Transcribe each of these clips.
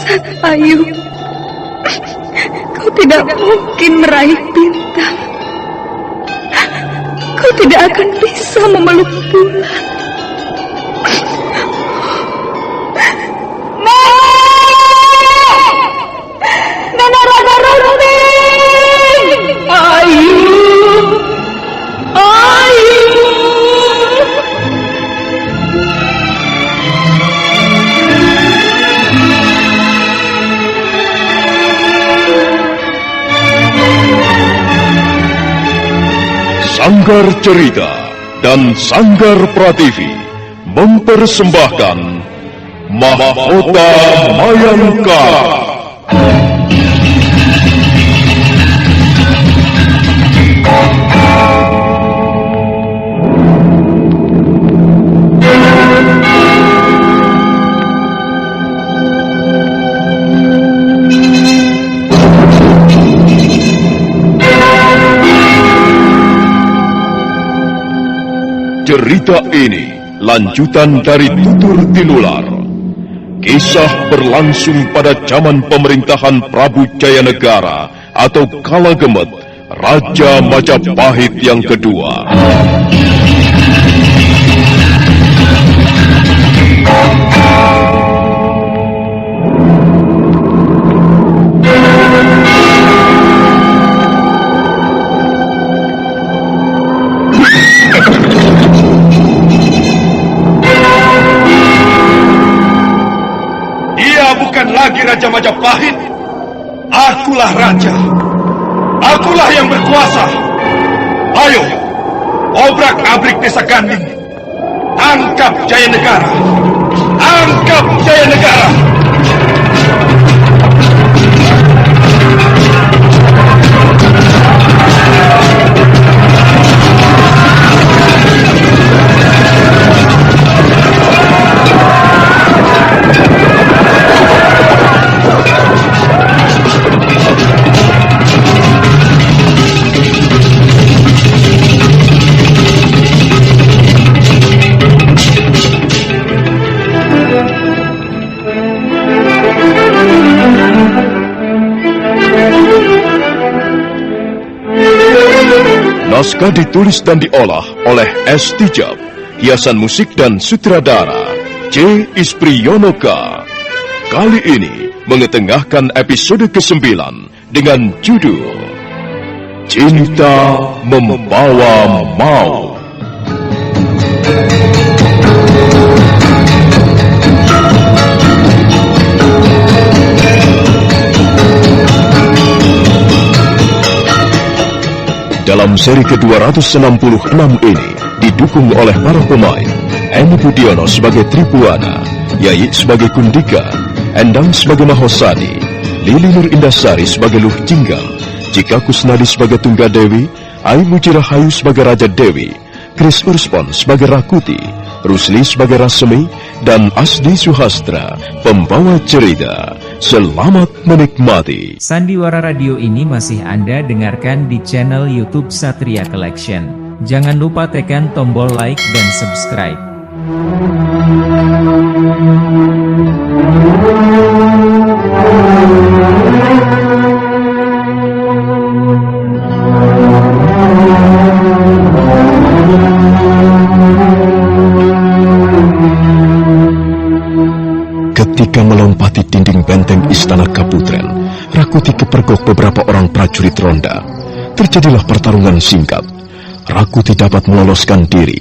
Sang Ayu, kau tidak mungkin meraih bintang. Kau tidak akan bisa memeluk bulan. Nenek Raga Runting! Ayu! Ayu! Sanggar Cerita dan Sanggar Prativi mempersembahkan Mahkota Mayangkara. Cerita ini lanjutan dari Tutur Tinular. Kisah berlangsung pada zaman pemerintahan Prabu Jayanegara atau Kala Gemet, Raja Majapahit yang kedua. Lagi Raja Majapahit, akulah raja, akulah yang berkuasa. Ayo, obrak-abrik desa Ganding, tangkap Jayanegara, tangkap Jayanegara. Naskah ditulis dan diolah oleh S. Tijab, hiasan musik dan sutradara C. Ispriyonoka. Kali ini mengetengahkan episode ke-9 dengan judul Cinta Membawa Maut. Dalam seri ke-266 ini didukung oleh para pemain Eni Budiono sebagai Tripuana, Yayi sebagai Kundika, Endang sebagai Mahosadi, Lili Nur Indasari sebagai Luh Jinggal, Cika Kusnadi sebagai Tunggadewi, Ai Mujirahayu sebagai Raja Dewi, Kris Urspon sebagai Rakuti, Rusli sebagai Rasemi, dan Asdi Suhastra, pembawa cerita. Selamat menikmati. Sandiwara Radio ini masih Anda dengarkan di channel YouTube Satria Collection. Jangan lupa tekan tombol like dan subscribe. Ketika melompati dinding benteng Istana Kaputren, Rakuti kepergok beberapa orang prajurit ronda. Terjadilah pertarungan singkat. Rakuti dapat meloloskan diri.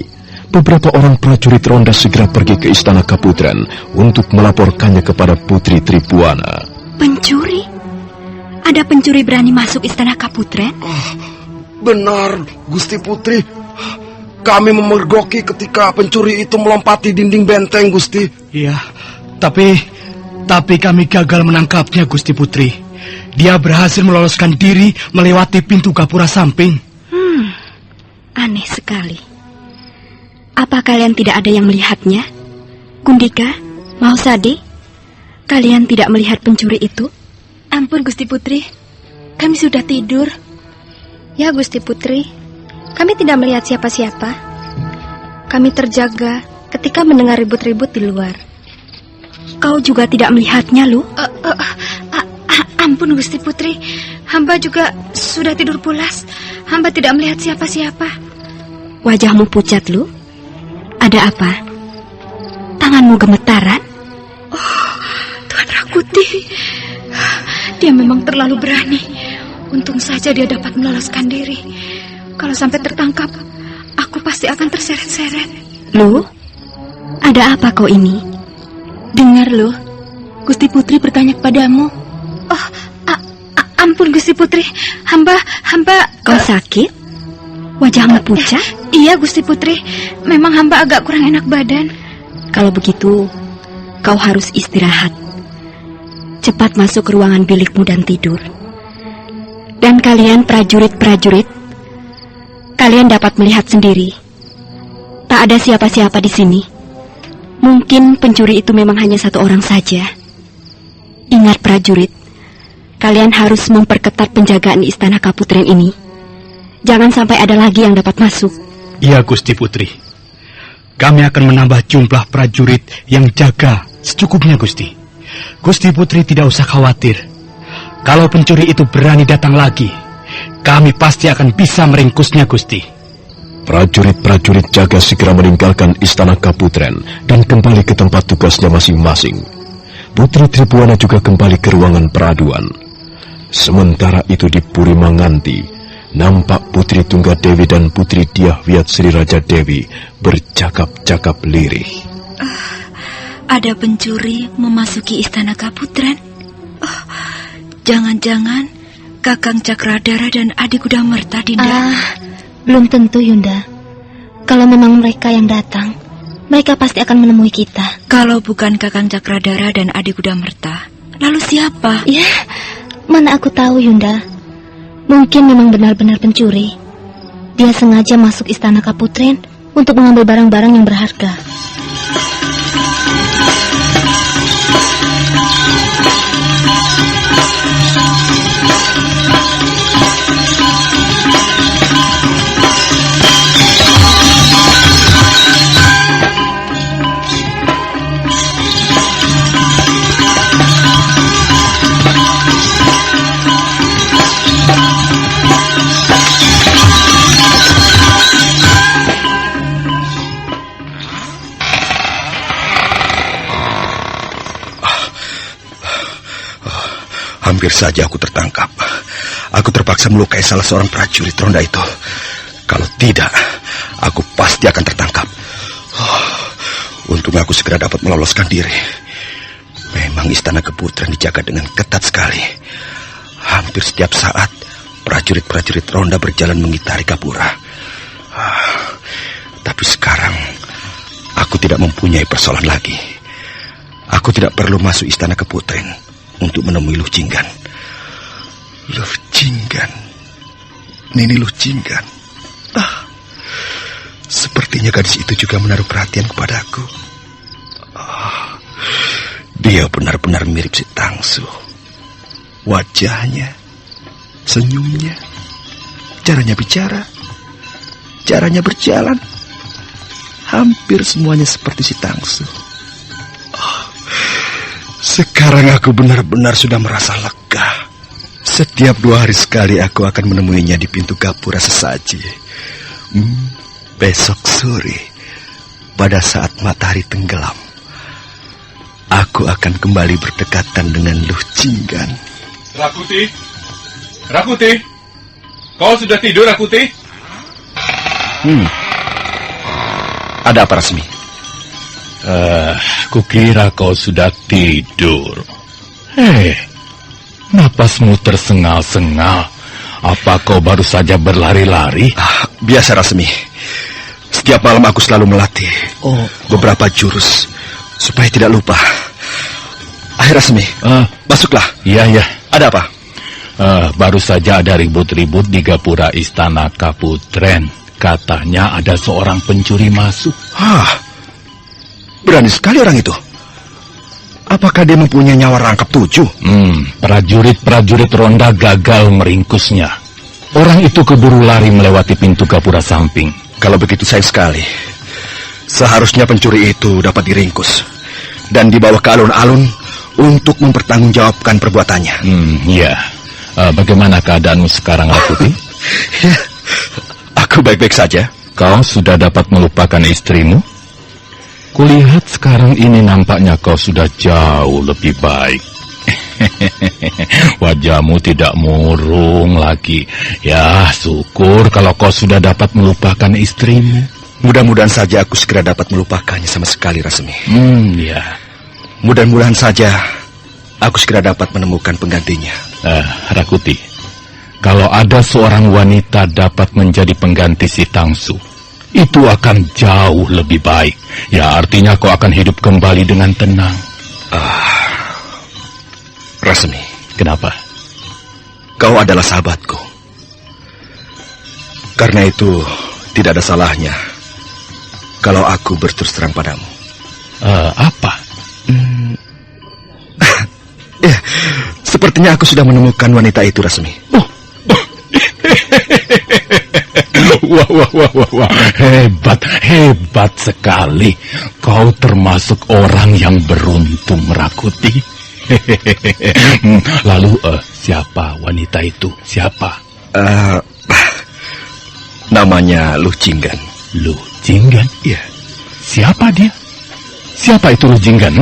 Beberapa orang prajurit ronda segera pergi ke Istana Kaputren untuk melaporkannya kepada Putri Tripuana. Pencuri? Ada pencuri berani masuk Istana Kaputren? Benar, Gusti Putri. Kami memergoki ketika pencuri itu melompati dinding benteng, Gusti. Iya, tapi kami gagal menangkapnya, Gusti Putri. Dia berhasil meloloskan diri melewati pintu gapura samping. Aneh sekali. Apa kalian tidak ada yang melihatnya? Kundika, Mahosadi, kalian tidak melihat pencuri itu? Ampun, Gusti Putri. Kami sudah tidur. Ya, Gusti Putri. Kami tidak melihat siapa-siapa. Kami terjaga ketika mendengar ribut-ribut di luar. Kau juga tidak melihatnya, Lu? Ampun Gusti Putri, hamba juga sudah tidur pulas. Hamba tidak melihat siapa-siapa. Wajahmu pucat, Lu. Ada apa? Tanganmu gemetaran? Tuan Rakuti, dia memang terlalu berani. Untung saja dia dapat meloloskan diri. Kalau sampai tertangkap, aku pasti akan terseret-seret. Lu, ada apa kau ini? Dengar, Lu. Gusti Putri bertanya kepadamu. Oh, ampun Gusti Putri. Hamba... Kau sakit? Wajahmu pucat? Iya Gusti Putri. Memang hamba agak kurang enak badan. Kalau begitu, kau harus istirahat. Cepat masuk ke ruangan bilikmu dan tidur. Dan kalian prajurit-prajurit, kalian dapat melihat sendiri. Tak ada siapa-siapa di sini. Mungkin pencuri itu memang hanya satu orang saja. Ingat prajurit, kalian harus memperketat penjagaan istana Kaputren ini. Jangan sampai ada lagi yang dapat masuk. Iya, Gusti Putri. Kami akan menambah jumlah prajurit yang jaga secukupnya, Gusti. Gusti Putri tidak usah khawatir. Kalau pencuri itu berani datang lagi, kami pasti akan bisa meringkusnya, Gusti. Prajurit-prajurit jaga segera meninggalkan istana Kaputren dan kembali ke tempat tugasnya masing-masing. Putri Tripuana juga kembali ke ruangan peraduan. Sementara itu di Puri Manganti, nampak Putri Tunggadewi dan Putri Dyah Wiyat Sri Raja Dewi bercakap-cakap lirih. Ada pencuri memasuki istana Kaputren. Jangan-jangan Kakang Cakradara dan adik Kudamerta, Dinda. Belum tentu, Yunda. Kalau memang mereka yang datang, mereka pasti akan menemui kita. Kalau bukan Kakang Cakradara dan adik Kudamerta, lalu siapa? Ya, mana aku tahu, Yunda. Mungkin memang benar-benar pencuri. Dia sengaja masuk istana Kaputren untuk mengambil barang-barang yang berharga. Hampir saja aku tertangkap. Aku terpaksa melukai salah seorang prajurit ronda itu. Kalau tidak, aku pasti akan tertangkap. Untung aku segera dapat meloloskan diri. Memang istana Kaputren dijaga dengan ketat sekali. Hampir setiap saat, prajurit-prajurit ronda berjalan mengitari Gapura. Tapi sekarang, aku tidak mempunyai persoalan lagi. Aku tidak perlu masuk istana Kaputren untuk menemui Luh Jinggan. Luh Jinggan, Nini Luh Jinggan. Sepertinya gadis itu juga menaruh perhatian kepadaku. Dia benar-benar mirip si Tangsu. Wajahnya, senyumnya, caranya bicara, caranya berjalan, hampir semuanya seperti si Tangsu. Sekarang aku benar-benar sudah merasa lega. Setiap 2 hari sekali aku akan menemuinya di pintu Gapura sesaji. Besok sore, pada saat matahari tenggelam, aku akan kembali berdekatan dengan Luh Jinggan. Rakuti, Rakuti, kau sudah tidur, Rakuti? Ada apa, Rasmi? Kukira kau sudah tidur. Napasmu tersengal-sengal. Apa kau baru saja berlari-lari? Biasa, Rasmi. Setiap malam aku selalu melatih beberapa jurus supaya tidak lupa. Ayo, Rasmi, masuklah. Iya. Ada apa? Baru saja ada ribut-ribut di Gapura Istana Kaputren. Katanya ada seorang pencuri masuk. Berani sekali orang itu. Apakah dia mempunyai nyawa rangkap 7? Prajurit-prajurit ronda gagal meringkusnya. Orang itu keburu lari melewati pintu Gapura samping. Kalau begitu sayang sekali. Seharusnya pencuri itu dapat diringkus dan dibawa ke alun-alun untuk mempertanggungjawabkan perbuatannya. Iya. Bagaimana keadaanmu sekarang, Rakuti? Ya, aku baik-baik saja. Kau sudah dapat melupakan istrimu? Kulihat sekarang ini nampaknya kau sudah jauh lebih baik. Wajahmu tidak murung lagi. Ya, syukur kalau kau sudah dapat melupakan istrimu. Mudah-mudahan saja aku segera dapat melupakannya sama sekali, Rasmi. Ya. Mudah-mudahan saja aku segera dapat menemukan penggantinya. Rakuti, kalau ada seorang wanita dapat menjadi pengganti si Tangsu, itu akan jauh lebih baik. Ya, artinya kau akan hidup kembali dengan tenang. Rasmi, kenapa? Kau adalah sahabatku. Karena itu tidak ada salahnya kalau aku berterus terang padamu. Apa? Ya, sepertinya aku sudah menemukan wanita itu, Rasmi. Wah. Hebat sekali. Kau termasuk orang yang beruntung, Rakuti. Lalu, siapa wanita itu? Siapa? Namanya Luh Jinggan. Luh Jinggan? Iya. Siapa dia? Siapa itu Luh Jinggan?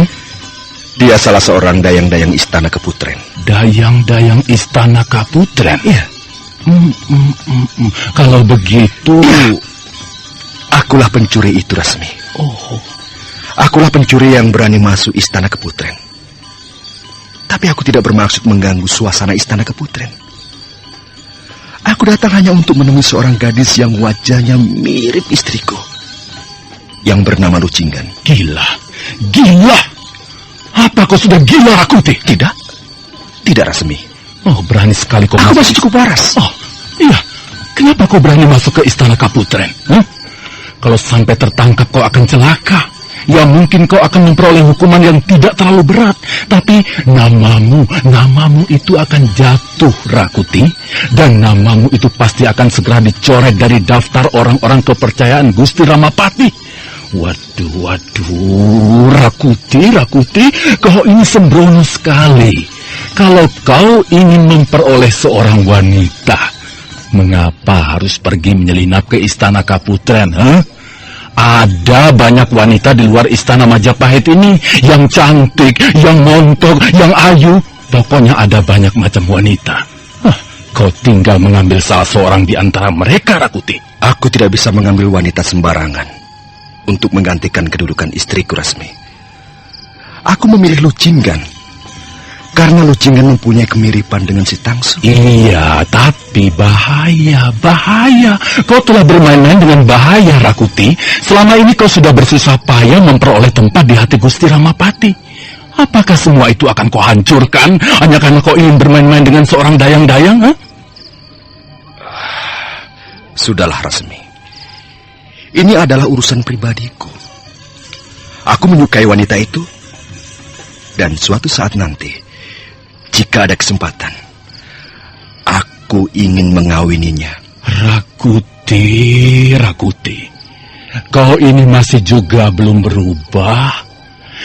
Dia salah seorang dayang-dayang istana Keputren. Dayang-dayang istana Kaputren? Iya. Kalau begitu, akulah pencuri itu, Rasmi. Oh. Akulah pencuri yang berani masuk istana Keputren. Tapi aku tidak bermaksud mengganggu suasana istana Keputren. Aku datang hanya untuk menemui seorang gadis yang wajahnya mirip istriku, yang bernama Luh Jinggan. Gila. Apa kau sudah gila, Rakuti? Tidak, Rasmi. Oh, berani sekali kau Aku masuk. masih cukup waras. Oh, iya. Kenapa kau berani masuk ke istana Kaputren? Kalau sampai tertangkap kau akan celaka. Ya, mungkin kau akan memperoleh hukuman yang tidak terlalu berat. Tapi namamu itu akan jatuh, Rakuti. Dan namamu itu pasti akan segera dicoret dari daftar orang-orang kepercayaan Gusti Ramapati. Waduh, Rakuti, kau ini sembrono sekali. Kalau kau ingin memperoleh seorang wanita, mengapa harus pergi menyelinap ke istana Kaputren, Ada banyak wanita di luar istana Majapahit ini yang cantik, yang montok, yang ayu. Pokoknya ada banyak macam wanita. Kau tinggal mengambil salah seorang di antara mereka, Rakuti. Aku tidak bisa mengambil wanita sembarangan untuk menggantikan kedudukan istriku, Rasmi. Aku memilih Luh Jinggan karena Luh Jinggan mempunyai kemiripan dengan si Tangsu. Iya, tapi bahaya. Kau telah bermain-main dengan bahaya, Rakuti. Selama ini kau sudah bersusah payah memperoleh tempat di hati Gusti Ramapati. Apakah semua itu akan kau hancurkan hanya karena kau ingin bermain-main dengan seorang dayang-dayang? Sudahlah, Rasmi. Ini adalah urusan pribadiku. Aku menyukai wanita itu, dan suatu saat nanti, jika ada kesempatan, aku ingin mengawininya. Rakuti, kau ini masih juga belum berubah.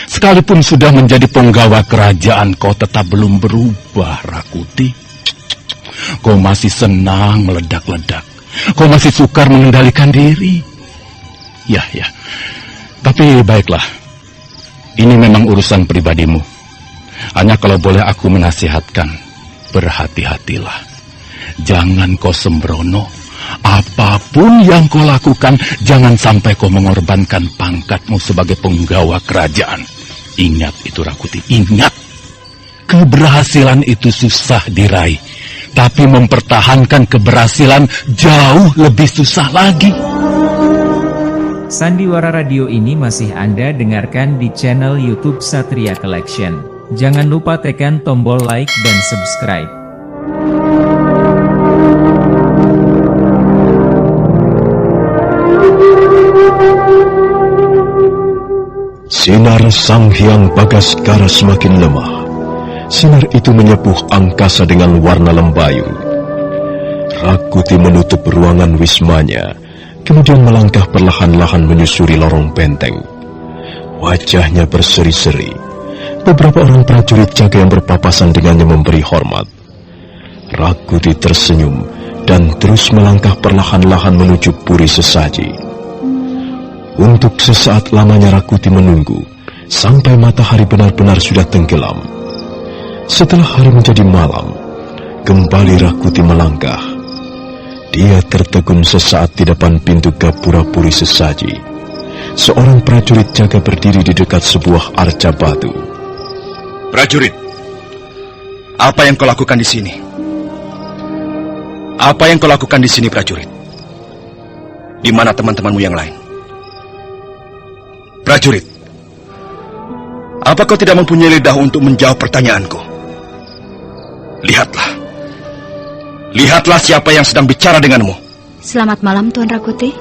Sekalipun sudah menjadi penggawa kerajaan, kau tetap belum berubah, Rakuti. Kau masih senang meledak-ledak. Kau masih sukar mengendalikan diri. Ya. Tapi baiklah. Ini memang urusan pribadimu. Hanya kalau boleh aku menasihatkan, berhati-hatilah. Jangan kau sembrono. Apapun yang kau lakukan, jangan sampai kau mengorbankan pangkatmu sebagai penggawa kerajaan. Ingat itu, Rakuti, ingat. Keberhasilan itu susah diraih. Tapi mempertahankan keberhasilan jauh lebih susah lagi. Sandiwara Radio ini masih Anda dengarkan di channel YouTube Satria Collection. Jangan lupa tekan tombol like dan subscribe. Sinar Sang Hyang Bagaskara semakin lemah. Sinar itu menyepuh angkasa dengan warna lembayu. Rakuti menutup ruangan wismanya, kemudian melangkah perlahan-lahan menyusuri lorong benteng. Wajahnya berseri-seri, Beberapa orang prajurit jaga yang berpapasan dengannya memberi hormat. Rakuti tersenyum dan terus melangkah perlahan-lahan menuju puri sesaji. Untuk sesaat lamanya Rakuti menunggu sampai matahari benar-benar sudah tenggelam. Setelah hari menjadi malam, kembali Rakuti melangkah. Dia tertegun sesaat di depan pintu gapura puri sesaji. Seorang prajurit jaga berdiri di dekat sebuah arca batu. Prajurit, apa yang kau lakukan di sini? Apa yang kau lakukan di sini, prajurit? Di mana teman-temanmu yang lain? Prajurit, apa kau tidak mempunyai lidah untuk menjawab pertanyaanku? Lihatlah. Lihatlah siapa yang sedang bicara denganmu. Selamat malam, Tuan Rakuti.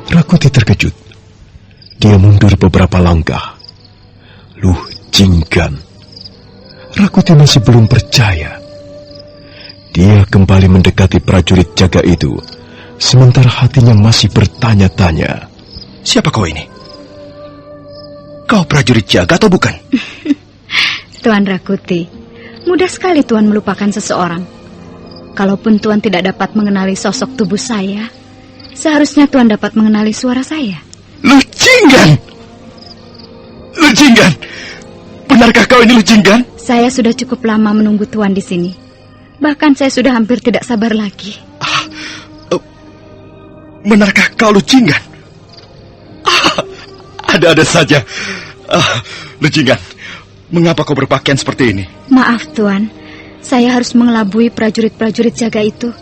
Rakuti terkejut. Dia mundur beberapa langkah. Luh Jinggan. Rakuti masih belum percaya. Dia kembali mendekati prajurit jaga itu, sementara hatinya masih bertanya-tanya. Siapa kau ini? Kau prajurit jaga atau bukan? Tuan Rakuti, mudah sekali Tuan melupakan seseorang. Kalaupun Tuan tidak dapat mengenali sosok tubuh saya, seharusnya Tuan dapat mengenali suara saya. Lu Jinggan! Lu Jinggan! Benarkah kau ini Lu Jinggan? Saya sudah cukup lama menunggu Tuan di sini. Bahkan saya sudah hampir tidak sabar lagi. Benarkah kau Lu Jinggan? Ada-ada saja. Lu Jinggan, mengapa kau berpakaian seperti ini? Maaf Tuan, saya harus mengelabui prajurit-prajurit jaga itu.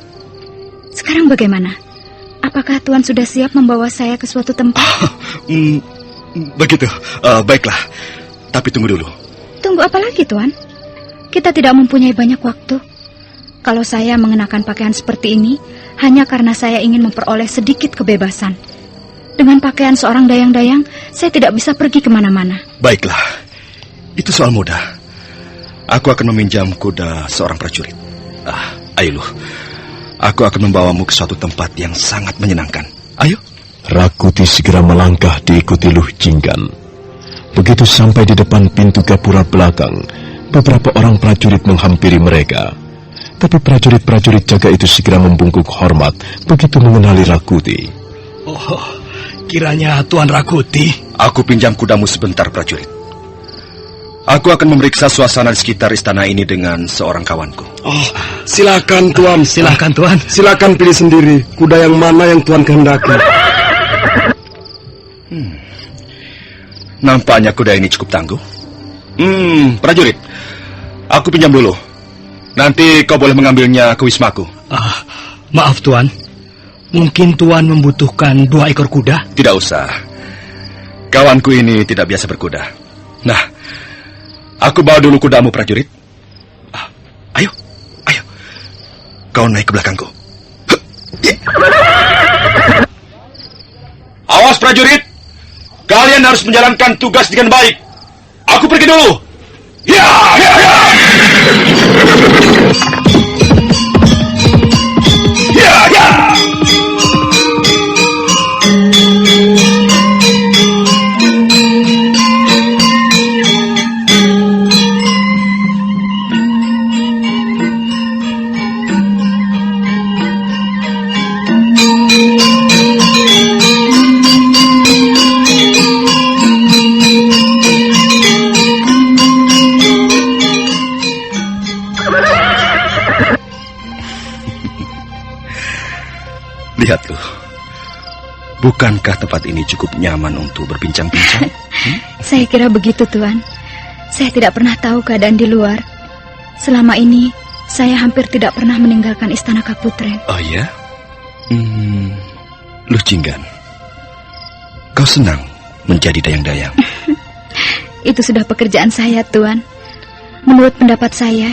Sekarang bagaimana? Apakah Tuan sudah siap membawa saya ke suatu tempat? Begitu, baiklah. Tapi tunggu dulu. Tunggu apa lagi Tuan? Kita tidak mempunyai banyak waktu. Kalau saya mengenakan pakaian seperti ini, hanya karena saya ingin memperoleh sedikit kebebasan. Dengan pakaian seorang dayang-dayang, saya tidak bisa pergi kemana-mana. Baiklah, itu soal mudah. Aku akan meminjam kuda seorang prajurit. Ayo Lu, aku akan membawamu ke suatu tempat yang sangat menyenangkan. Ayo. Rakuti segera melangkah diikuti Luh Jinggan. Begitu sampai di depan pintu gapura belakang, beberapa orang prajurit menghampiri mereka. Tapi prajurit-prajurit jaga itu segera membungkuk hormat begitu mengenali Rakuti. Oh, kiranya Tuan Rakuti. Aku pinjam kudamu sebentar, prajurit. Aku akan memeriksa suasana di sekitar istana ini dengan seorang kawanku. Oh, silakan Tuan. Silakan Tuan. Silakan pilih sendiri kuda yang mana yang Tuan kehendaki. Nampaknya kuda ini cukup tangguh. Prajurit, aku pinjam dulu. Nanti kau boleh mengambilnya ke wismaku. Maaf Tuan, mungkin Tuan membutuhkan 2 ekor kuda? Tidak usah. Kawanku ini tidak biasa berkuda. Nah, aku bawa dulu kudamu, prajurit. Ayo. Kau naik ke belakangku. Awas prajurit, kalian harus menjalankan tugas dengan baik. Aku pergi dulu. Ya. Lihat Lu, bukankah tempat ini cukup nyaman untuk berbincang-bincang? Saya kira begitu Tuan. Saya tidak pernah tahu keadaan di luar. Selama ini saya hampir tidak pernah meninggalkan istana Kaputren. Oh ya? Lu Jinggan, kau senang menjadi dayang-dayang? Itu sudah pekerjaan saya Tuan. Menurut pendapat saya,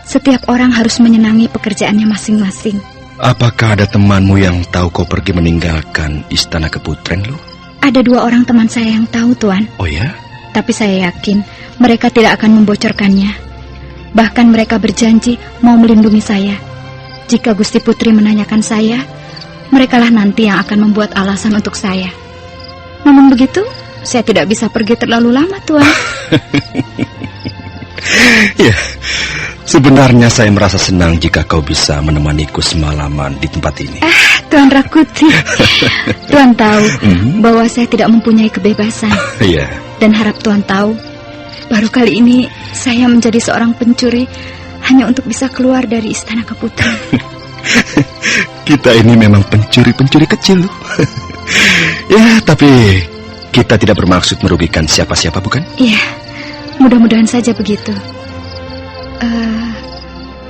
setiap orang harus menyenangi pekerjaannya masing-masing. Apakah ada temanmu yang tahu kau pergi meninggalkan istana Kaputren, Lu? Ada 2 orang teman saya yang tahu, Tuan. Oh ya? Tapi saya yakin mereka tidak akan membocorkannya. Bahkan mereka berjanji mau melindungi saya. Jika Gusti Putri menanyakan saya, merekalah nanti yang akan membuat alasan untuk saya. Namun begitu, saya tidak bisa pergi terlalu lama, Tuan. Ya, sebenarnya saya merasa senang jika kau bisa menemaniku semalaman di tempat ini. Tuan Rakuti, Tuan tahu bahwa saya tidak mempunyai kebebasan. Iya. Dan harap Tuan tahu, baru kali ini saya menjadi seorang pencuri hanya untuk bisa keluar dari istana keputren. Kita ini memang pencuri-pencuri kecil. Ya, tapi kita tidak bermaksud merugikan siapa-siapa, bukan? Iya, mudah-mudahan saja begitu.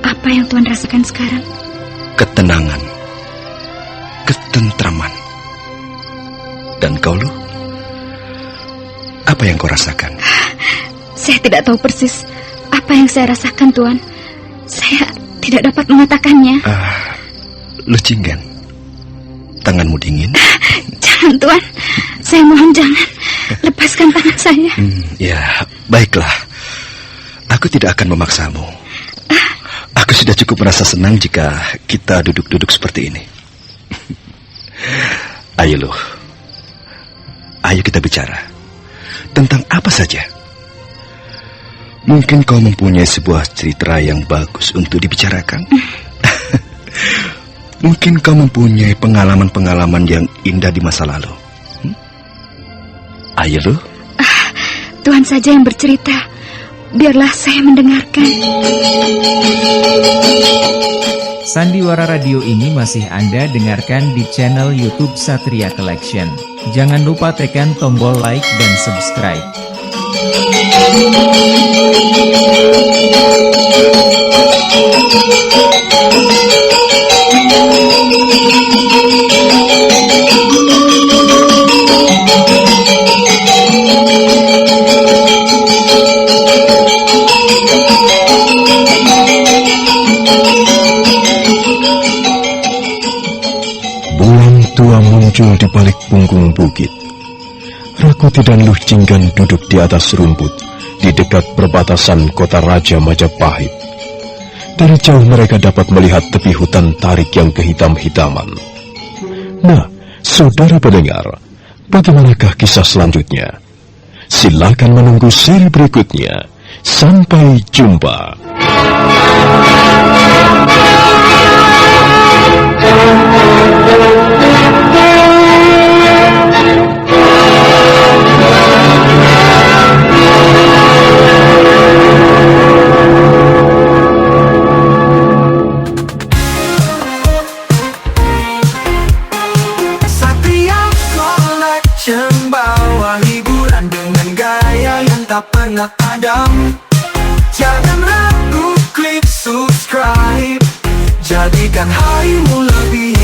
Apa yang Tuan rasakan sekarang? Ketenangan, ketentraman. Dan kau, Lu? Apa yang kau rasakan? Saya tidak tahu persis apa yang saya rasakan, Tuan. Saya tidak dapat mengatakannya. Lu Jinggan, tanganmu dingin? Jangan, Tuan. Saya mohon jangan. Lepaskan tangan saya. Ya, baiklah. Aku tidak akan memaksamu. Aku sudah cukup merasa senang jika kita duduk-duduk seperti ini. Ayo, Lu. Ayo kita bicara. Tentang apa saja. Mungkin kau mempunyai sebuah cerita yang bagus untuk dibicarakan. Mungkin kau mempunyai pengalaman-pengalaman yang indah di masa lalu. Ayo, Lu. Tuhan saja yang bercerita. Biarlah saya mendengarkan. Sandiwara Radio ini masih Anda dengarkan di channel YouTube Satria Collection. Jangan lupa tekan tombol like dan subscribe. Bulan tua muncul di balik punggung bukit. Rakuti dan Luh Jinggan duduk di atas rumput di dekat perbatasan kota Raja Majapahit. Dari jauh mereka dapat melihat tepi hutan tarik yang kehitam-hitaman. Nah, saudara pendengar, bagaimanakah kisah selanjutnya? Silakan menunggu seri berikutnya. Sampai jumpa. Bawa hiburan dengan gaya yang tak pernah padam. Jangan ragu, klik subscribe. Jadikan harimu lebih